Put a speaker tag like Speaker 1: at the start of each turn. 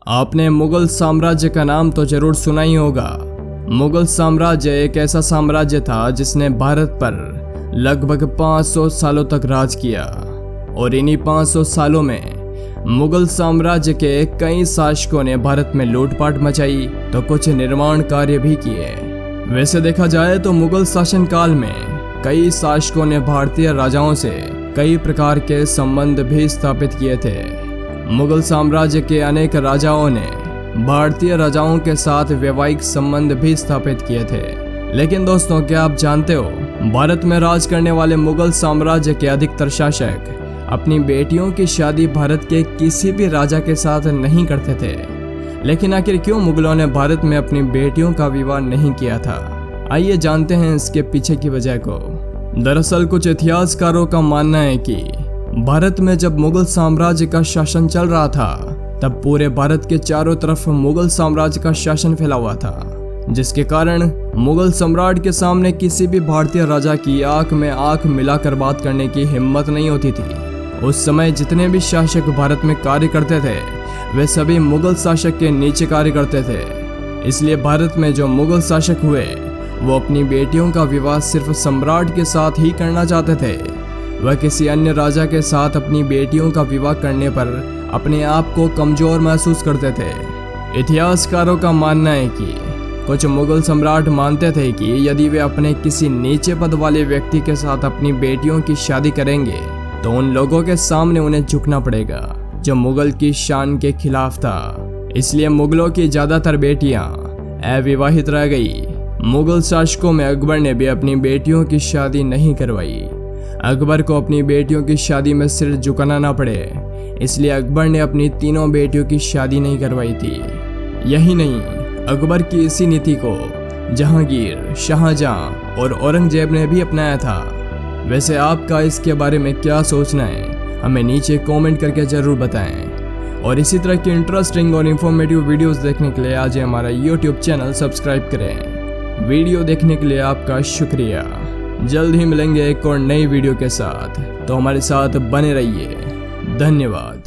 Speaker 1: आपने मुगल साम्राज्य का नाम तो जरूर सुना ही होगा। मुगल साम्राज्य एक ऐसा साम्राज्य था जिसने भारत पर लगभग 500 सालों तक राज किया और इन्हीं 500 सालों में मुगल साम्राज्य के कई शासकों ने भारत में लूटपाट मचाई तो कुछ निर्माण कार्य भी किए। वैसे देखा जाए तो मुगल शासनकाल में कई शासकों ने भारतीय राजाओं से कई प्रकार के संबंध भी स्थापित किए थे। मुगल साम्राज्य के अनेक राजाओं ने भारतीय राजाओं के साथ वैवाहिक संबंध भी स्थापित किए थे। लेकिन दोस्तों, क्या आप जानते हो, भारत में राज करने वाले मुगल साम्राज्य के अधिकतर शासक अपनी बेटियों की शादी भारत के किसी भी राजा के साथ नहीं करते थे। लेकिन आखिर क्यों मुगलों ने भारत में अपनी बेटियों का विवाह नहीं किया था? आइए जानते हैं इसके पीछे की वजह को। दरअसल कुछ इतिहासकारों का मानना है कि भारत में जब मुगल साम्राज्य का शासन चल रहा था तब पूरे भारत के चारों तरफ मुगल साम्राज्य का शासन फैला हुआ था, जिसके कारण मुगल सम्राट के सामने किसी भी भारतीय राजा की आंख में आंख मिलाकर बात करने की हिम्मत नहीं होती थी। उस समय जितने भी शासक भारत में कार्य करते थे वे सभी मुगल शासक के नीचे कार्य करते थे। इसलिए भारत में जो मुगल शासक हुए वो अपनी बेटियों का विवाह सिर्फ सम्राट के साथ ही करना चाहते थे। वह किसी अन्य राजा के साथ अपनी बेटियों का विवाह करने पर अपने आप को कमजोर महसूस करते थे। इतिहासकारों का मानना है कि कुछ मुगल सम्राट मानते थे कि यदि वे अपने किसी नीचे पद वाले व्यक्ति के साथ अपनी बेटियों की शादी करेंगे तो उन लोगों के सामने उन्हें झुकना पड़ेगा, जो मुगल की शान के खिलाफ था। इसलिए मुगलों की ज्यादातर बेटियां अविवाहित रह गई। मुगल शासकों में अकबर ने भी अपनी बेटियों की शादी नहीं करवाई। अकबर को अपनी बेटियों की शादी में सिर झुकाना ना पड़े, इसलिए अकबर ने अपनी तीनों बेटियों की शादी नहीं करवाई थी। यही नहीं, अकबर की इसी नीति को जहांगीर, शाहजहां और औरंगजेब ने भी अपनाया था। वैसे आपका इसके बारे में क्या सोचना है, हमें नीचे कमेंट करके जरूर बताएं। और इसी तरह की इंटरेस्टिंग और इन्फॉर्मेटिव वीडियोस देखने के लिए आज हमारा YouTube चैनल सब्सक्राइब करें। वीडियो देखने के लिए आपका शुक्रिया। जल्द ही मिलेंगे एक और नई वीडियो के साथ, तो हमारे साथ बने रहिए। धन्यवाद।